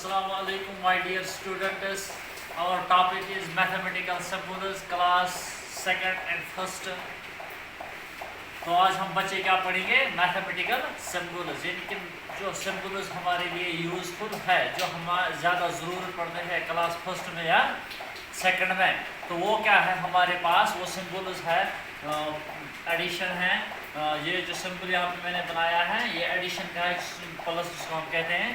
Assalamu alaikum my dear students. Our topic is mathematical symbols class second and first. तो आज हम बच्चे क्या पढ़ेंगे मैथमेटिकल सिम्बल्स, यानी कि जो सिम्बल्स हमारे लिए यूज़फुल है, जो हम ज़्यादा ज़रूरत पड़ते हैं क्लास फर्स्ट में या सेकंड में। तो वो क्या है हमारे पास, वो सिम्बल्स है एडिशन है। ये जो सिंबल यहाँ पे मैंने बनाया है ये एडिशन का है, प्लस जिसको हम कहते हैं,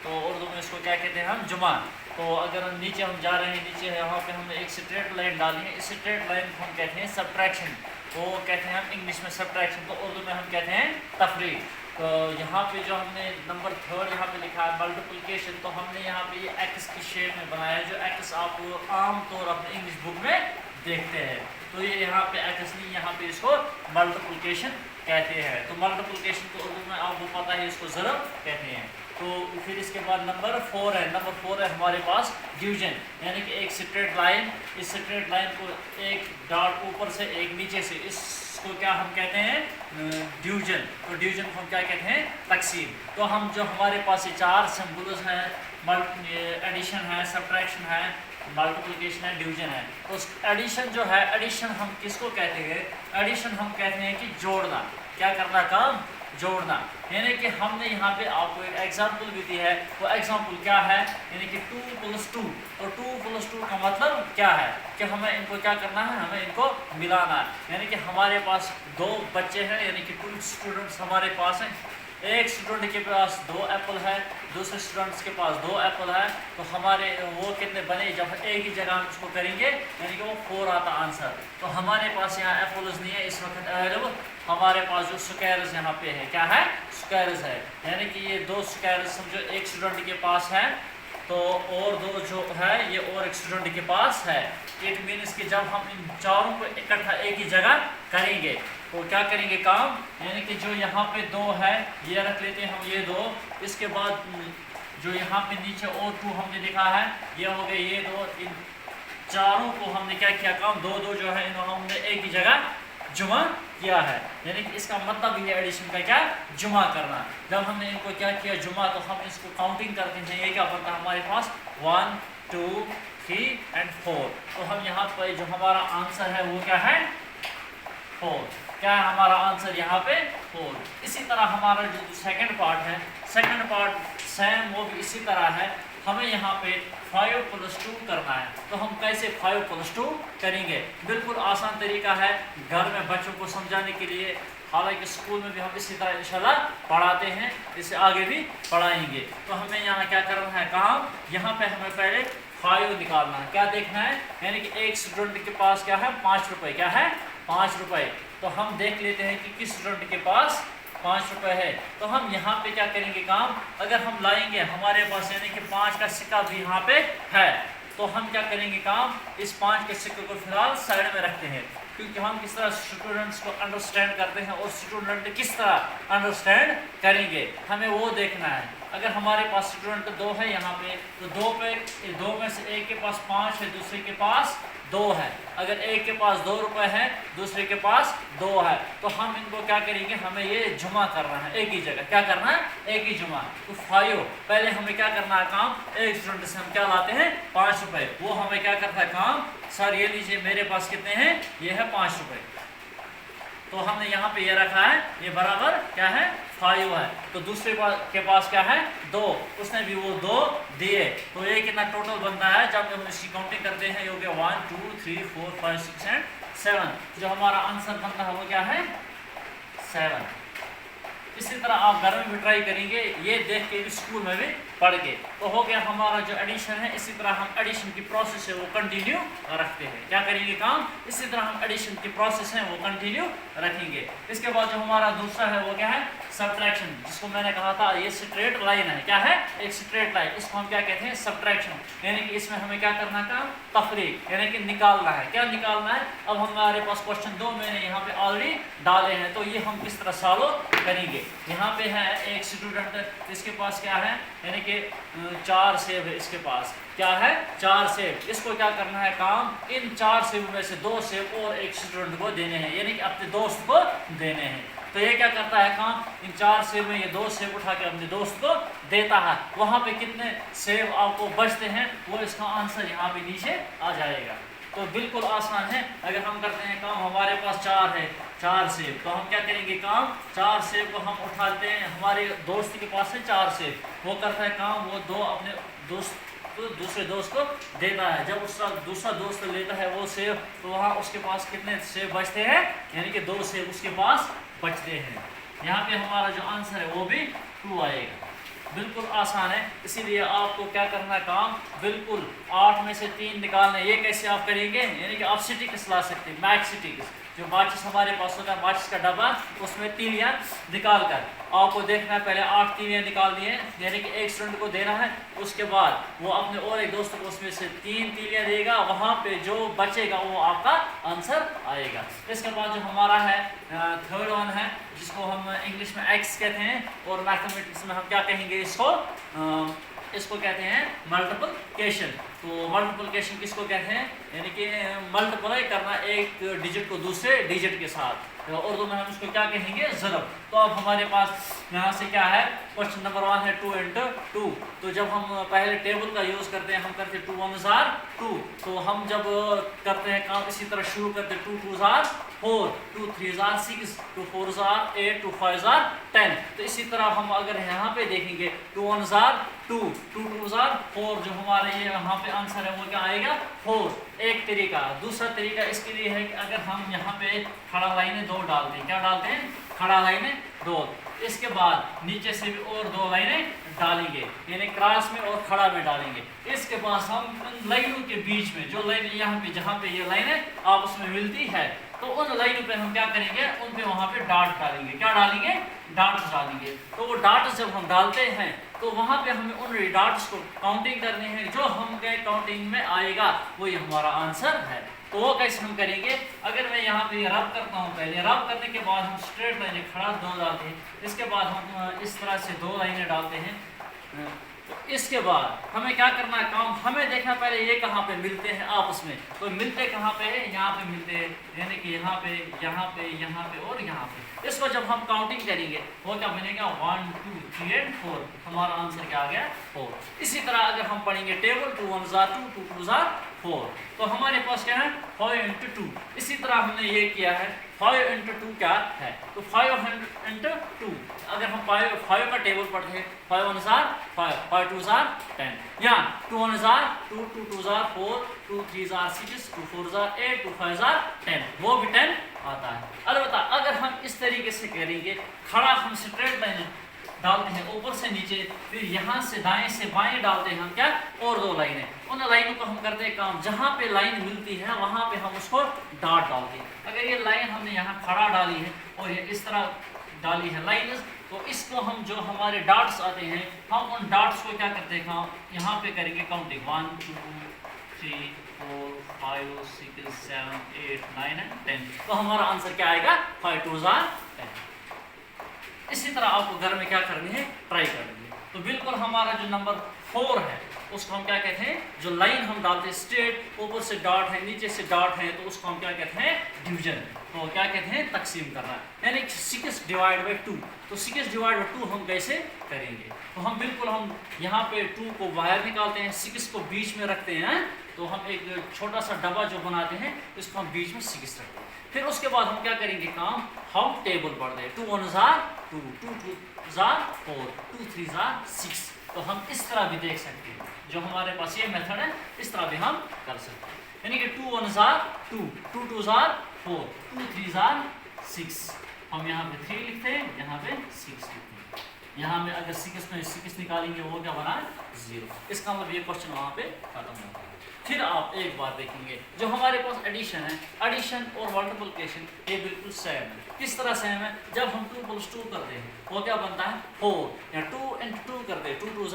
तो उर्दू में इसको क्या कहते हैं हम जुमा। तो अगर नीचे हम जा रहे हैं, नीचे यहाँ पे हमने एक स्ट्रेट लाइन डाली है, इस स्ट्रेट लाइन को हम कहते हैं सब्ट्रैक्शन, वो कहते हैं हम इंग्लिश में सब्ट्रैक्शन, तो उर्दू में हम कहते हैं तफरीक। तो यहाँ पे जो हमने नंबर थर्ड यहाँ पे लिखा है मल्टीप्लिकेशन, तो हमने यहाँ पे ये एक्स की शेप में बनाया है, जो एक्स आप आमतौर अपने इंग्लिश बुक में देखते हैं। तो ये यहाँ पे एक्स नहीं, यहाँ पे इसको मल्टीप्लिकेशन कहते हैं। तो मल्टीप्लिकेशन को उर्दू में आपको पता है इसको ज़रब कहते हैं। तो फिर इसके बाद नंबर 4 है, नंबर 4 है हमारे पास डिवीजन, यानी कि एक स्ट्रेट लाइन, इस स्ट्रेट लाइन को एक डॉट ऊपर से एक नीचे से, इसको क्या हम कहते हैं डिवीजन। तो डिवीजन को हम क्या कहते हैं तकसीम। तो हम जो हमारे पास ये चार सिंबल्स हैं, एडिशन है, सब्ट्रैक्शन है, मल्टीप्लिकेशन है, डिवीजन है। तो एडिशन जो है, एडिशन हम किसको कहते हैं, एडिशन हम कहते हैं कि जोड़ना, क्या करना काम जोड़ना। यानी कि हमने यहाँ पे आपको एक एग्जाम्पल भी दी है, वो एग्जाम्पल क्या है, यानी कि 2 + 2। तो 2 + 2 का मतलब क्या है कि हमें इनको क्या करना है, हमें इनको मिलाना है। यानी कि हमारे पास 2 बच्चे हैं, यानी कि 2 स्टूडेंट्स हमारे पास हैं। एक स्टूडेंट के पास 2 एप्पल है, दूसरे स्टूडेंट्स के पास 2 एप्पल है। तो हमारे वो कितने बने, जब एक ही जगह हम इसको करेंगे यानी कि वो 4 आता आंसर। तो हमारे पास यहाँ एप्पल्स नहीं है इस वक्त अवेलेबल, हमारे पास जो स्क्वायर्स यहाँ पे है, क्या है स्क्वायर्स है, यानी कि ये 2 स्क्वायर्स समझो एक स्टूडेंट के पास है, तो और 2 जो है ये और एक स्टूडेंट के पास है। इट मीन्स कि जब हम इन चारों को इकट्ठा एक ही जगह करेंगे तो क्या करेंगे काम, यानी कि जो यहाँ पे 2 है ये रख लेते हैं हम, ये 2, इसके बाद जो यहाँ पे नीचे और 2 हमने लिखा है ये हो गए ये 2, इन चारों को हमने क्या किया काम, 2 जो है इन्होंने हमने एक ही जगह जुमा किया है। यानी कि इसका मतलब ये एडिशन का क्या जुमा करना। जब हमने इनको क्या किया जुमा, तो हम इसको काउंटिंग करते हैं, ये क्या बनता है हमारे पास 1 2 3 और 4। तो हम यहाँ पर जो हमारा आंसर है वो क्या है 4। क्या है हमारा आंसर यहाँ पे 4। इसी तरह हमारा जो सेकंड पार्ट है, सेकंड पार्ट सेम वो भी इसी तरह है। हमें यहाँ पे 5 + 2 करना है। तो हम कैसे 5 + 2 करेंगे, बिल्कुल आसान तरीका है घर में बच्चों को समझाने के लिए। हालांकि स्कूल में भी हम इसी तरह इंशाल्लाह पढ़ाते हैं, इससे आगे भी पढ़ाएंगे। तो हमें यहाँ क्या करना है काम, यहाँ पे हमें पहले 5 निकालना है। क्या देखना है, यानी कि एक स्टूडेंट के पास क्या है 5 रुपये, क्या है 5 रुपये। तो हम देख लेते हैं कि किस स्टूडेंट के पास 5 रुपये है। तो हम यहाँ पे क्या करेंगे काम, अगर हम लाएंगे हमारे पास यानी कि 5 का सिक्का भी यहाँ पे है, तो हम क्या करेंगे काम, इस 5 के सिक्के को फिलहाल साइड में रखते हैं, क्योंकि हम किस तरह स्टूडेंट्स को अंडरस्टैंड करते हैं और स्टूडेंट किस तरह अंडरस्टैंड करेंगे, हमें वो देखना है। अगर हमारे पास स्टूडेंट 2 है यहाँ पे, तो 2 में से एक के पास 5 है, दूसरे के पास 2 है। अगर एक के पास 2 रुपये है, दूसरे के पास 2 है, तो हम इनको क्या करेंगे, हमें ये जुमा करना है एक ही जगह, क्या करना है एक ही जुमा। तो 5 पहले हमें क्या करना है काम, एक स्टूडेंट से हम क्या लाते हैं 5 रुपये, वो हमें क्या करता है काम, सर ये लीजिए मेरे पास कितने हैं, ये है 5 रुपये। तो हमने यहाँ पे ये रखा है, ये बराबर क्या है 5 है। तो दूसरे के पास क्या है 2, उसने भी वो 2 दिए। तो ये कितना टोटल बनता है, जब हम इसकी काउंटिंग करते हैं ये हो गया 1 2 3 4 5 6 और 7। जो हमारा आंसर बनता है वो क्या है 7। इसी तरह आप घर में भी ट्राई करेंगे, ये देख के स्कूल में भी पढ़ के। तो हो गया हमारा जो एडिशन है। इसी तरह हम एडिशन की प्रोसेस है वो कंटिन्यू रखते हैं, क्या करेंगे काम, इसी तरह हम एडिशन की प्रोसेस है वो कंटिन्यू रखेंगे। इसके बाद जो हमारा दूसरा है वो क्या है सब्ट्रैक्शन, जिसको मैंने कहा था ये स्ट्रेट लाइन है, क्या है एक स्ट्रेट लाइन, इसको हम क्या कहते हैं सब्ट्रैक्शन। यानी कि इसमें हमें क्या करना है काम, तफरीक, यानी कि निकालना है। क्या निकालना है, अब हमारे पास क्वेश्चन 2 मैंने यहाँ पे ऑलरेडी डाले हैं, तो ये हम किस तरह सॉल्व करेंगे। यहाँ पे है एक स्टूडेंट, इसके पास क्या है, यानी कि 4 सेब है, इसके पास क्या है 4 सेब। इसको क्या करना है काम, इन 4 सेब में से 2 सेब और एक स्टूडेंट को देने हैं, यानी कि अपने दोस्त को देने हैं। तो ये क्या करता है काम, इन 4 सेब में ये 2 सेब उठा के अपने दोस्त को देता है। वहाँ पे कितने सेब आपको बचते हैं वो इसका आंसर यहाँ पे नीचे आ जाएगा। तो बिल्कुल आसान है। अगर हम करते हैं काम, हमारे पास 4 है, 4 सेब, तो हम क्या करेंगे काम, 4 सेब को हम उठाते हैं, हमारे दोस्त के पास है 4 सेब, वो करता है काम, वो 2 अपने दोस्त तो दूसरे दोस्त को देता है। जब उसका दूसरा दोस्त लेता है वो सेब, तो वहाँ उसके पास कितने सेब बचते हैं, यानी कि 2 सेब उसके पास बचते हैं। यहाँ पे हमारा जो आंसर है वो भी 2 आएगा। बिल्कुल आसान है, इसीलिए आपको क्या करना काम, बिल्कुल 8 में से 3 निकालना है। ये कैसे आप करेंगे, यानी कि आप स्टिक्स ला सकते हैं, मैच स्टिक्स, जो माचिस हमारे पास होता है, माचिस का डब्बा, उसमें तीलियाँ निकाल कर आपको देखना है, पहले 8 तीलियाँ निकाल दिए, यानी कि एक स्टूडेंट को देना है, उसके बाद वो अपने और एक दोस्त को उसमें से 3 तीलियाँ देगा, वहाँ पे जो बचेगा वो आपका आंसर आएगा। इसके बाद जो हमारा है थर्ड वन है, जिसको हम इंग्लिश में एक्स कहते हैं, और मैथमेटिक्स में हम क्या कहेंगे इसको कहते हैं मल्टीप्लिकेशन। तो मल्टीप्लिकेशन किसको कहते हैं, यानी कि मल्टीप्लाई करना एक डिजिट को दूसरे डिजिट के साथ, उर्दू में हम इसको क्या कहेंगे, ज़रब। तो अब हमारे पास यहाँ से क्या है, क्वेश्चन नंबर 1 है 2 × 2। तो जब हम पहले टेबल का यूज़ करते हैं, हम करते हैं 2 × 1 = 2। तो हम जब करते हैं काम इसी तरह शुरू करते हैं, 2 × 2 = 4, 2 × 3 = 6, 2 × 4 = 8, 2 × 5 = 10। तो इसी तरह हम अगर यहाँ पे देखेंगे 2 × 1 = 2, 2 × 2 = 4, जो हमारे ये यहाँ पे आंसर है वो क्या आएगा, 4। एक तरीका। दूसरा तरीका इसके लिए है कि अगर हम यहाँ पे खड़ा लाइनें 2 डालते हैं, क्या डालते हैं, खड़ा लाइनें 2, इसके बाद नीचे से भी और 2 लाइनें डालेंगे, यानी क्रॉस में और खड़ा में डालेंगे। इसके बाद हम लाइनों के बीच में जो लाइन यहाँ पे, जहाँ पे ये लाइनें आपस में मिलती है, तो उन लाइनों पे हम क्या करेंगे, उन पे वहाँ पे डॉट डालेंगे। क्या डालेंगे, डॉट्स डालेंगे। तो वो डॉट्स जब हम डालते हैं तो वहाँ पे हमें उन डॉट्स को काउंटिंग करनी है, जो हम गए काउंटिंग में आएगा वही हमारा आंसर है। तो वो कैसे हम करेंगे, अगर मैं यहाँ पे रब करता हूँ, पहले रब करने के बाद हम स्ट्रेट लाइनें खड़ा 2 डालते हैं, इसके बाद हम इस तरह से 2 लाइनें डालते हैं। तो इसके बाद हमें क्या करना है काम, हमें देखना पहले ये कहाँ पे मिलते हैं आपस में। तो मिलते कहाँ पे है, यहाँ पे मिलते हैं, यानी कि यहाँ पे, यहाँ पे, यहाँ पे और यहाँ पे। इसको जब हम काउंटिंग करेंगे वो क्या बनेगा, 1 2 3 और 4, हमारा आंसर क्या आ गया, 4। इसी तरह अगर हम पढ़ेंगे टेबल, 2 × 1 = 2, 2 × 2 = 4, तो हमारे पास क्या है, 5 × 2। इसी तरह हमने ये किया है, 5 × 2 क्या है, तो 5 × 2। अगर हम 5 का टेबल पढ़ते हैं, 5 × 1 = 5, 5 × 2 = 10, या 2 × 1 = 2, 2 × 2 = 4, 2 × 3 = 6, 2 × 4 = 8, 2 × 5 = 10, वो भी 10 आता है। अलबत्ता अगर हम इस तरीके से करेंगे, खड़ा हम स्ट्रेट लाइन डालते हैं ऊपर से नीचे, फिर यहाँ से दाएं से बाएं डालते हैं हम क्या, और 2 लाइनें, उन लाइनों को हम करते हैं काम, जहाँ पे लाइन मिलती है वहाँ पे हम उसको डॉट डालते हैं। अगर ये लाइन हमने यहाँ खड़ा डाली है और ये इस तरह डाली है लाइन, तो इसको हम जो हमारे डॉट्स आते हैं, हम उन डॉट्स को क्या करते हैं काम, यहाँ पे करेंगे काउंटिंग, 1 2 3 4 5 6 7 8 9 और 10। तो हमारा आंसर क्या आएगा, 5 × 2 = 10। इसी तरह आपको घर में क्या करनी है, ट्राई करनी है। तो बिल्कुल हमारा जो नंबर 4 है उसको हम क्या कहते हैं, जो लाइन हम डालते हैं स्ट्रेट, ऊपर से डॉट है, नीचे से डॉट है, तो उसको हम क्या कहते हैं, डिवीजन। तो क्या कहते हैं, तकसीम करना, यानी 6/2। तो 6/2 हम कैसे करेंगे, तो हम बिल्कुल हम यहाँ पे 2 को बाहर निकालते हैं, 6 को बीच में रखते हैं, तो हम एक छोटा सा डब्बा जो बनाते हैं इसको हम बीच में 6 रखते हैं। फिर उसके बाद हम क्या करेंगे काम, हम टेबल पढ़ते हैं, 2 × 1 = 2, 2 × 2 = 4, 2 × 3 = 6। तो हम इस तरह भी देख सकते हैं, जो हमारे पास ये मेथड है इस तरह भी हम कर सकते हैं, यानी कि 2 × 1 = 2, 2 × 2 = 4, 2 × 3 = 6। हम यहाँ पे 3 लिखते हैं, यहाँ पे 6 लिखते हैं। यहाँ में अगर 6 में 6 निकालेंगे वो क्या बना, 0। इसका मतलब ये क्वेश्चन वहाँ पे खत्म होता है। फिर आप एक बात देखेंगे, जो हमारे पास एडिशन है, एडिशन और मल्टीप्लिकेशन ये बिल्कुल सेम है। किस तरह सेम है, जब हम 2 + 2 करते हैं वो क्या बनता है, 4, या 2 × 2 करते हैं, 2 × 2 =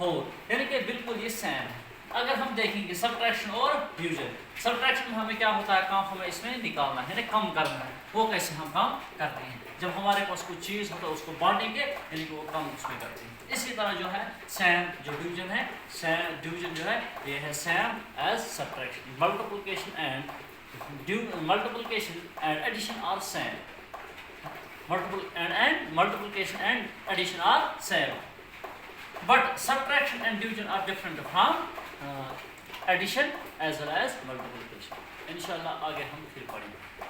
4, यानी कि बिल्कुल ये सेम है। अगर हम देखेंगे सब्ट्रैक्शन और डिवीजन, सब्ट्रैक्शन में हमें क्या होता है काम, हमें इसमें निकालना है, कम करना है। वो कैसे हम काम करते हैं, जब हमारे पास कुछ चीज़ होता है उसको बांटेंगे, यानी कि वो कम उसमें करते हैं। इसी तरह जो है सेम जो डिवीजन है, सेम डिवीजन जो है ये है same as subtraction. Multiplication and addition are same. multiplication and addition are same, but subtraction and division are different from addition as well as multiplication. इंशाल्लाह आगे हम फिर पढ़ेंगे.